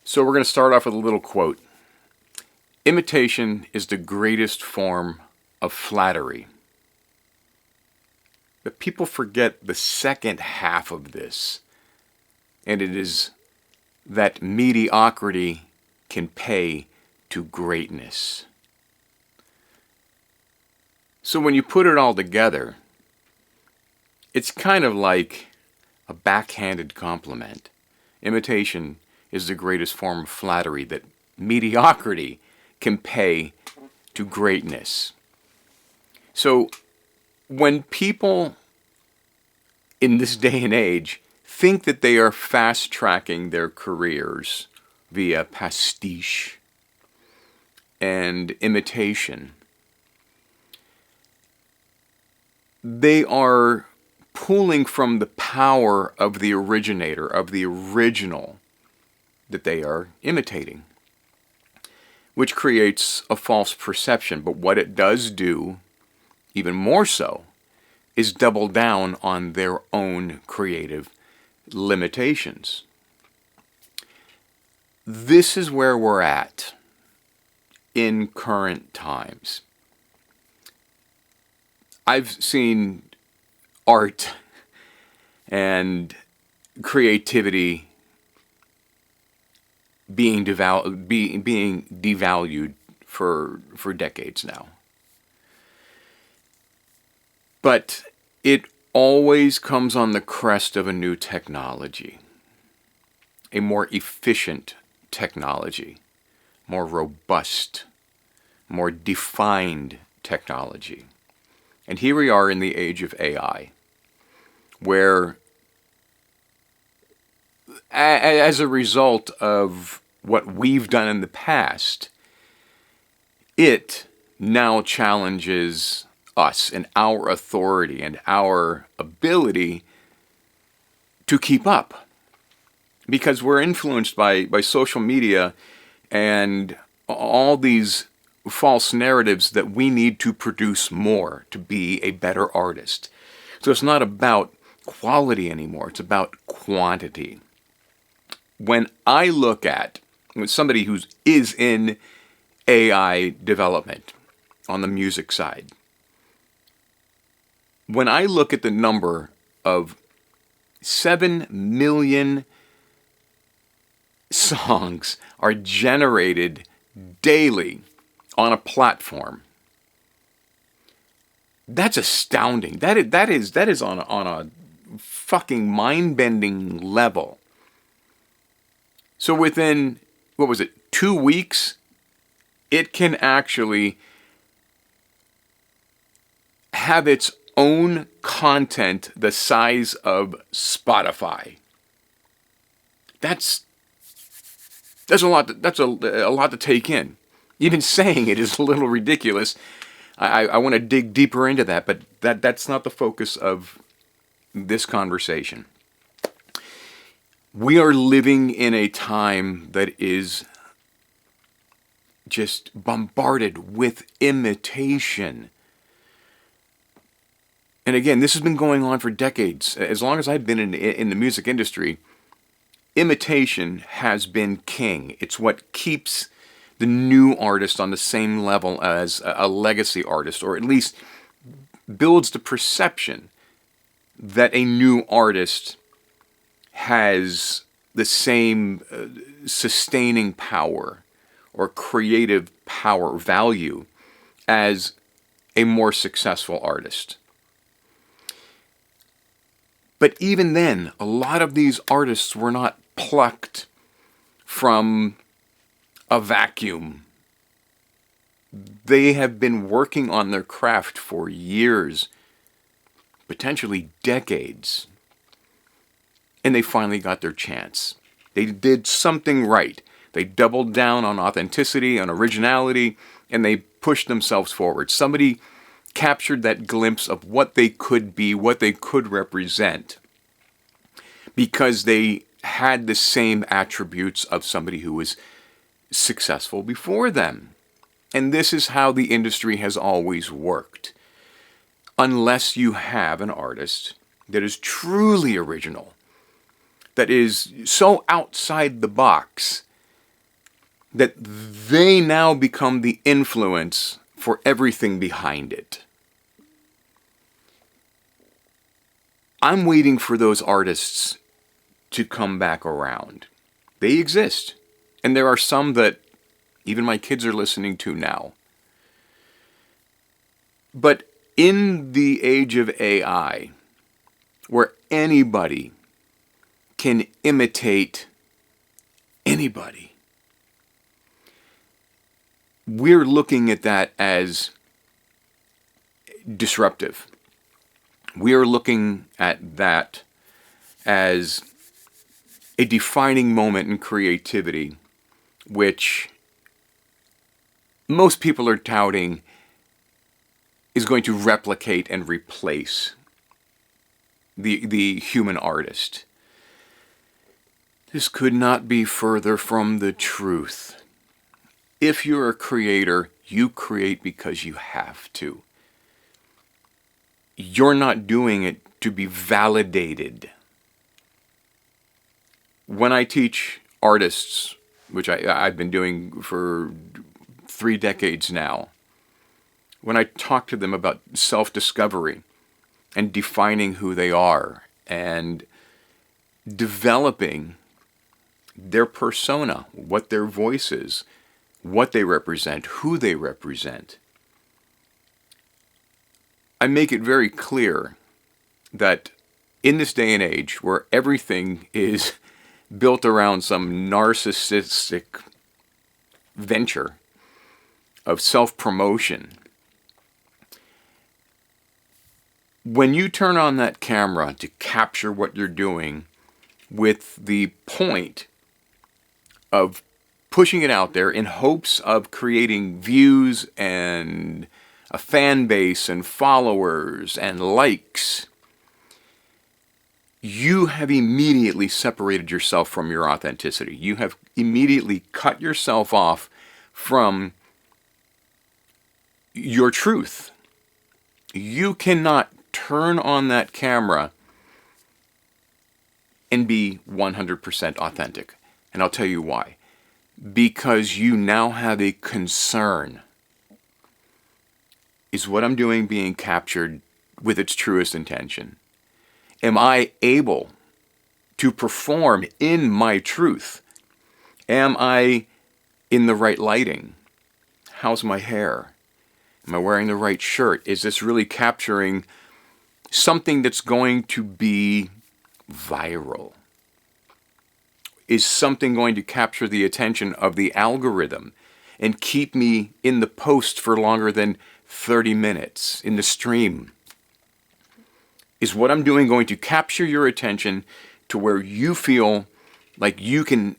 So we're going to start off with a little quote. Imitation is the greatest form of flattery. But people forget the second half of this, and it is that mediocrity can pay to greatness. So when you put it all together, it's kind of like a backhanded compliment. Imitation is the greatest form of flattery that mediocrity can pay to greatness. So when people in this day and age think that they are fast-tracking their careers via pastiche and imitation, they are pulling from the power of the originator, of the original that they are imitating, which creates a false perception. But what it does do, even more so, is double down on their own creative limitations. This is where we're at in current times. I've seen art and creativity being devalued for decades now. But it always comes on the crest of a new technology, a more efficient technology, more robust, more defined technology. And here we are in the age of AI, where as a result of what we've done in the past, it now challenges us and our authority and our ability to keep up. Because we're influenced by social media and all these false narratives that we need to produce more to be a better artist. So it's not about quality anymore, it's about quantity. When I look at somebody who is in AI development on the music side, when I look at the number of 7 million songs are generated daily on a platform, that's astounding. That is on a fucking mind-bending level. So within, 2 weeks, it can actually have its own content the size of Spotify. That's a lot. That's a lot to take in. Even saying it is a little ridiculous. I want to dig deeper into that, but that's not the focus of this conversation. We are living in a time that is just bombarded with imitation. And again, this has been going on for decades. As long as I've been in the music industry, imitation has been king. It's what keeps the new artist on the same level as a legacy artist, or at least builds the perception that a new artist has the same sustaining power or creative power value as a more successful artist. But even then, a lot of these artists were not plucked from a vacuum. They have been working on their craft for years, potentially decades. And they finally got their chance. They did something right. They doubled down on authenticity, on originality, and they pushed themselves forward. Somebody captured that glimpse of what they could be, what they could represent, because they had the same attributes of somebody who was successful before them. And this is how the industry has always worked. Unless you have an artist that is truly original, that is so outside the box that they now become the influence for everything behind it. I'm waiting for those artists to come back around. They exist. And there are some that even my kids are listening to now. But in the age of AI, where anybody can imitate anybody, we're looking at that as disruptive. We are looking at that as a defining moment in creativity, which most people are touting is going to replicate and replace the human artist. This could not be further from the truth. If you're a creator, you create because you have to. You're not doing it to be validated. When I teach artists, which I've been doing for 3 decades now, when I talk to them about self-discovery and defining who they are and developing their persona, what their voice is, what they represent, who they represent, I make it very clear that in this day and age where everything is built around some narcissistic venture of self-promotion, when you turn on that camera to capture what you're doing with the point of pushing it out there in hopes of creating views and a fan base and followers and likes, you have immediately separated yourself from your authenticity. You have immediately cut yourself off from your truth. You cannot turn on that camera and be 100% authentic. And I'll tell you why. Because you now have a concern. Is what I'm doing being captured with its truest intention? Am I able to perform in my truth? Am I in the right lighting? How's my hair? Am I wearing the right shirt? Is this really capturing something that's going to be viral? Is something going to capture the attention of the algorithm and keep me in the post for longer than 30 minutes in the stream? Is what I'm doing going to capture your attention to where you feel like you can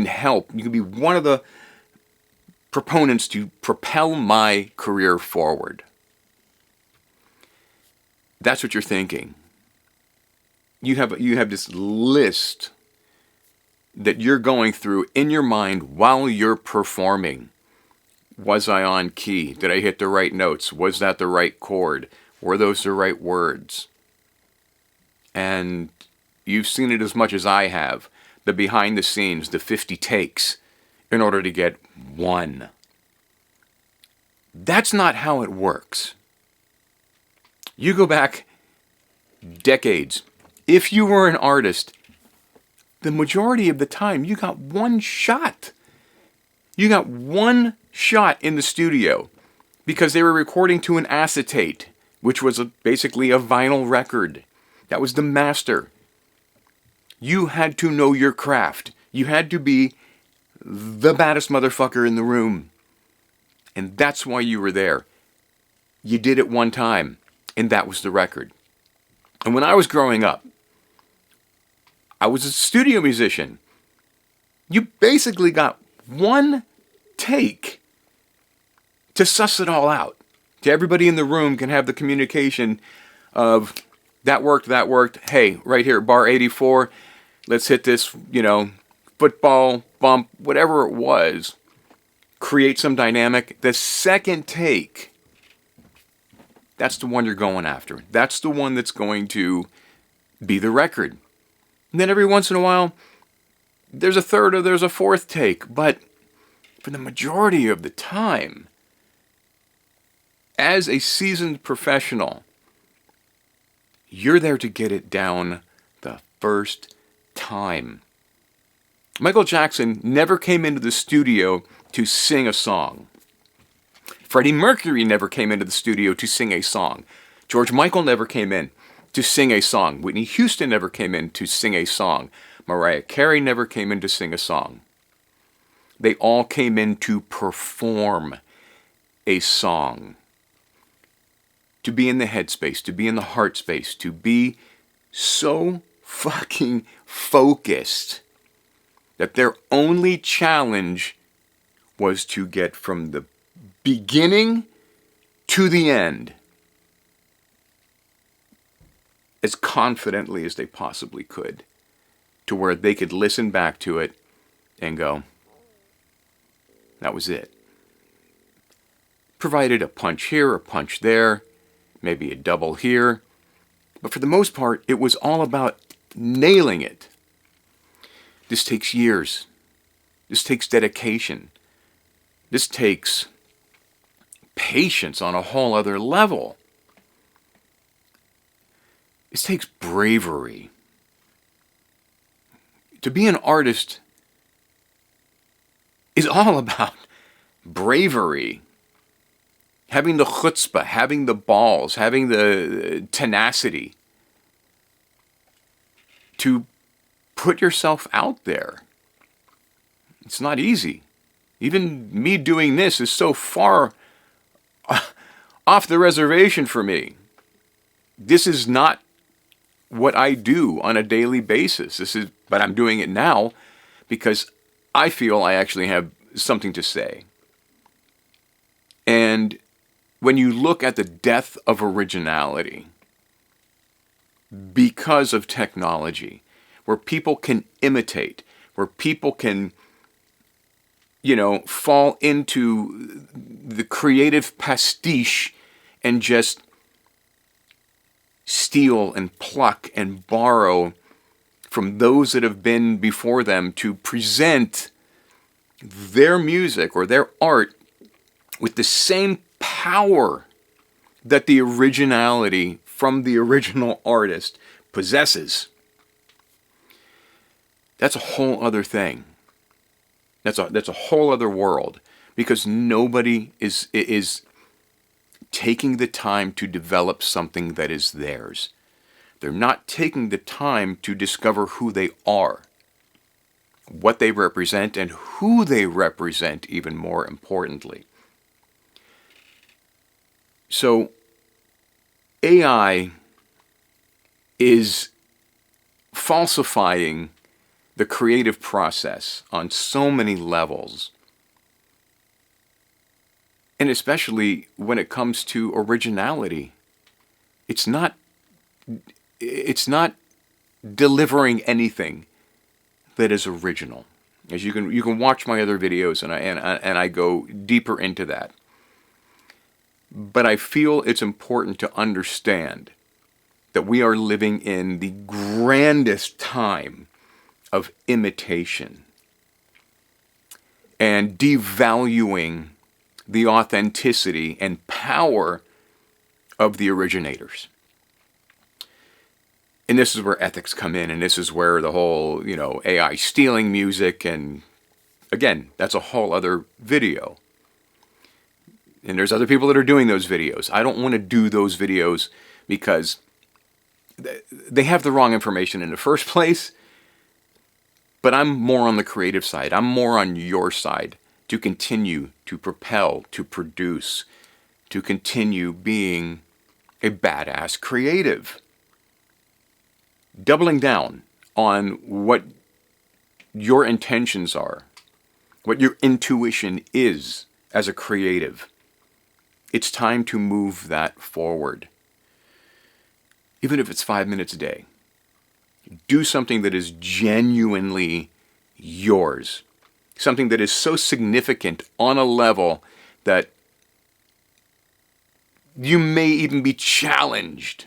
help? You can be one of the proponents to propel my career forward. That's what you're thinking. You have this list that you're going through in your mind while you're performing. Was I on key? Did I hit the right notes? Was that the right chord? Were those the right words? And you've seen it as much as I have. The behind the scenes, the 50 takes in order to get one. That's not how it works. You go back decades. If you were an artist, the majority of the time you got one shot. You got one shot in the studio because they were recording to an acetate, which was basically a vinyl record. That was the master. You had to know your craft. You had to be the baddest motherfucker in the room. And that's why you were there. You did it one time, and that was the record. And when I was growing up, I was a studio musician. You basically got one take to suss it all out. To everybody in the room can have the communication of, that worked. Hey, right here, bar 84, let's hit this, football, bump, whatever it was. Create some dynamic. The second take, that's the one you're going after. That's the one that's going to be the record. And then every once in a while, there's a third or there's a fourth take. But for the majority of the time, as a seasoned professional, you're there to get it down the first time. Michael Jackson never came into the studio to sing a song. Freddie Mercury never came into the studio to sing a song. George Michael never came in to sing a song. Whitney Houston never came in to sing a song. Mariah Carey never came in to sing a song. They all came in to perform a song. To be in the headspace, to be in the heart space, to be so fucking focused that their only challenge was to get from the beginning to the end as confidently as they possibly could, to where they could listen back to it and go, that was it. Provided a punch here, a punch there, maybe a double here, but for the most part, it was all about nailing it. This takes years. This takes dedication. This takes patience on a whole other level. This takes bravery. To be an artist is all about bravery. Having the chutzpah, having the balls, having the tenacity to put yourself out there. It's not easy. Even me doing this is so far off the reservation for me. This is not what I do on a daily basis. But I'm doing it now because I feel I actually have something to say. And when you look at the death of originality because of technology, where people can imitate, where people can, fall into the creative pastiche and just steal and pluck and borrow from those that have been before them to present their music or their art with the same power that the originality from the original artist possesses. That's a whole other thing. That's a whole other world, because nobody is taking the time to develop something that is theirs. They're not taking the time to discover who they are, what they represent, and who they represent, even more importantly. So, AI is falsifying the creative process on so many levels. And especially when it comes to originality. It's not delivering anything that is original. As you can watch my other videos and I go deeper into that. But I feel it's important to understand that we are living in the grandest time of imitation and devaluing the authenticity and power of the originators. And this is where ethics come in, and this is where the whole, AI stealing music, and again, that's a whole other video. And there's other people that are doing those videos. I don't want to do those videos because they have the wrong information in the first place. But I'm more on the creative side. I'm more on your side to continue to propel, to produce, to continue being a badass creative. Doubling down on what your intentions are, what your intuition is as a creative. It's time to move that forward. Even if it's 5 minutes a day. Do something that is genuinely yours. Something that is so significant on a level that you may even be challenged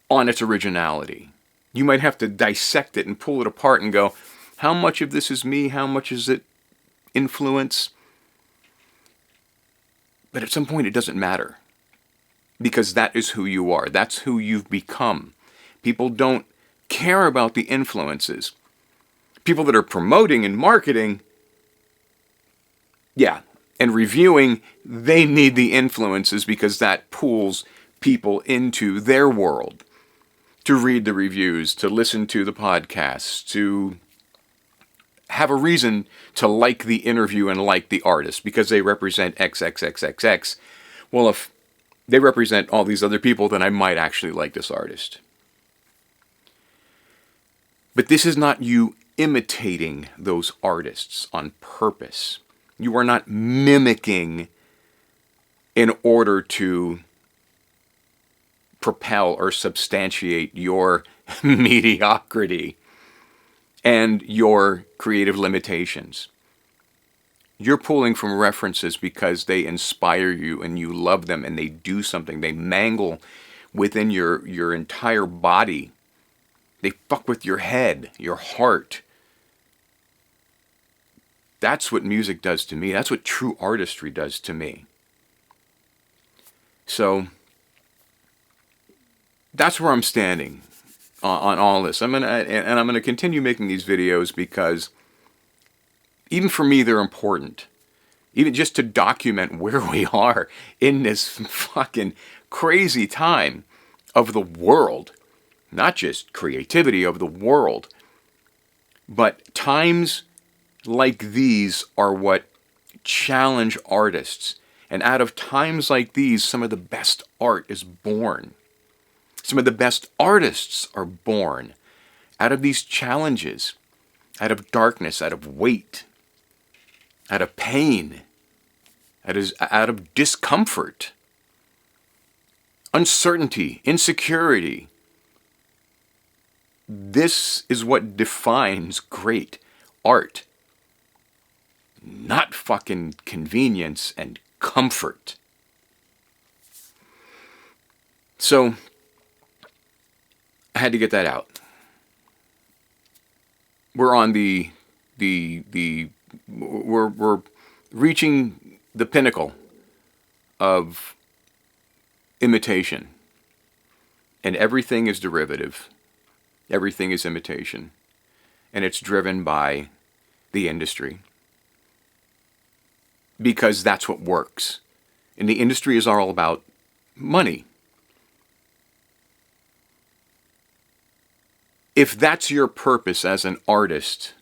on its originality. You might have to dissect it and pull it apart and go, How much of this is me? How much is it influence? But at some point it doesn't matter, because that is who you are. That's who you've become. People don't care about the influences. People that are promoting and marketing, yeah, and reviewing, they need the influences because that pulls people into their world to read the reviews, to listen to the podcasts, to have a reason to like the interview and like the artist because they represent XXXXX. Well, if they represent all these other people, then I might actually like this artist. But this is not you imitating those artists on purpose. You are not mimicking in order to propel or substantiate your mediocrity and your creative limitations. You're pulling from references because they inspire you and you love them and they do something. They mangle within your entire body. They fuck with your head, your heart. That's what music does to me. That's what true artistry does to me. So that's where I'm standing on all this. I'm gonna continue making these videos because even for me they're important. Even just to document where we are in this fucking crazy time of the world. Not just creativity, of the world. But times like these are what challenge artists. And out of times like these, some of the best art is born. Some of the best artists are born out of these challenges, out of darkness, out of weight, out of pain, out of discomfort, uncertainty, insecurity. This is what defines great art. Not fucking convenience and comfort. So, I had to get that out. We're on we're reaching the pinnacle of imitation. And everything is derivative. Everything is imitation. And it's driven by the industry. Because that's what works. And the industry is all about money. If that's your purpose as an artist,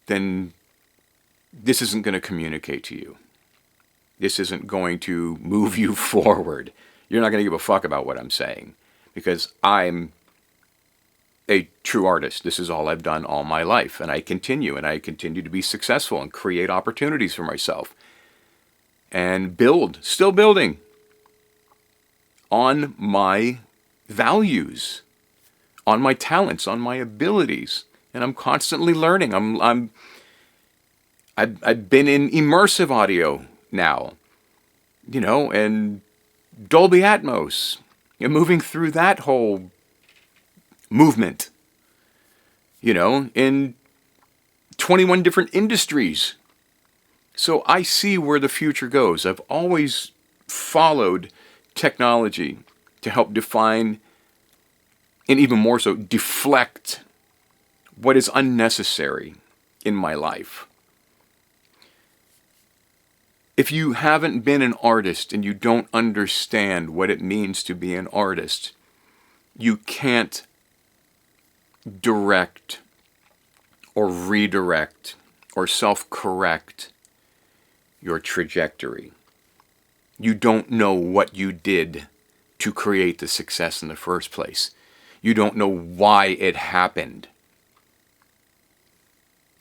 then this isn't going to communicate to you. This isn't going to move you forward. You're not going to give a fuck about what I'm saying. Because I'm a true artist. This is all I've done all my life. And I continue to be successful and create opportunities for myself. And still building on my values, on my talents, on my abilities. And I'm constantly learning. I've been in immersive audio now, and Dolby Atmos. Moving through that whole movement, in 21 different industries. So I see where the future goes. I've always followed technology to help define, and even more so, deflect what is unnecessary in my life. If you haven't been an artist and you don't understand what it means to be an artist, you can't direct or redirect or self-correct your trajectory. You don't know what you did to create the success in the first place. You don't know why it happened.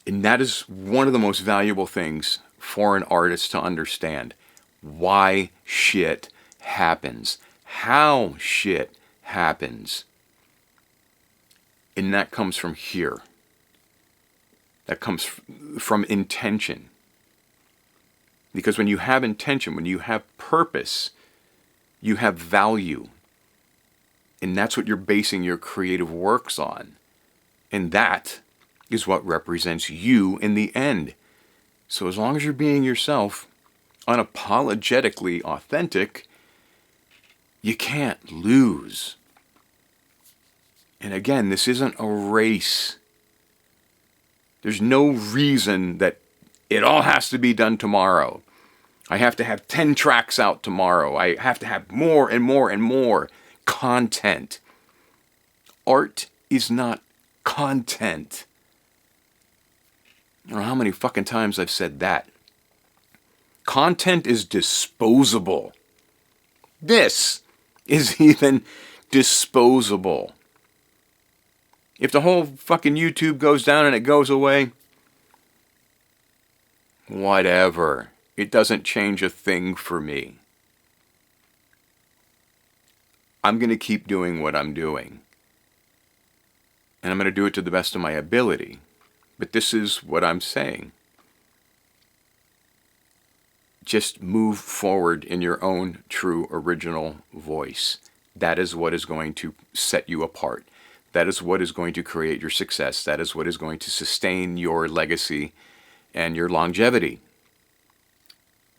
And that is one of the most valuable things for an artist to understand. Why shit happens. How shit happens. And that comes from here. That comes from intention. Because when you have intention, when you have purpose, you have value. And that's what you're basing your creative works on. And that is what represents you in the end. So as long as you're being yourself, unapologetically authentic, you can't lose. And again, this isn't a race. There's no reason that it all has to be done tomorrow. I have to have 10 tracks out tomorrow. I have to have more and more and more content. Art is not content. I don't know how many fucking times I've said that. Content is disposable. This is even disposable. If the whole fucking YouTube goes down and it goes away, whatever. It doesn't change a thing for me. I'm going to keep doing what I'm doing. And I'm going to do it to the best of my ability. But this is what I'm saying. Just move forward in your own true original voice. That is what is going to set you apart. That is what is going to create your success. That is what is going to sustain your legacy and your longevity.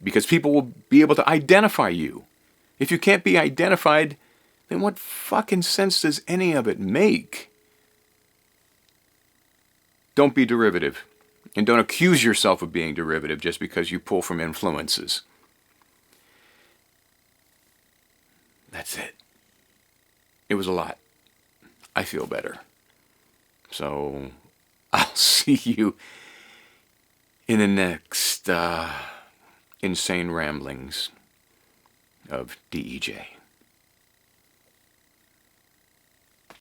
Because people will be able to identify you. If you can't be identified, then what fucking sense does any of it make? Don't be derivative. And don't accuse yourself of being derivative just because you pull from influences. That's it. It was a lot. I feel better. So I'll see you in the next insane ramblings of DEJ.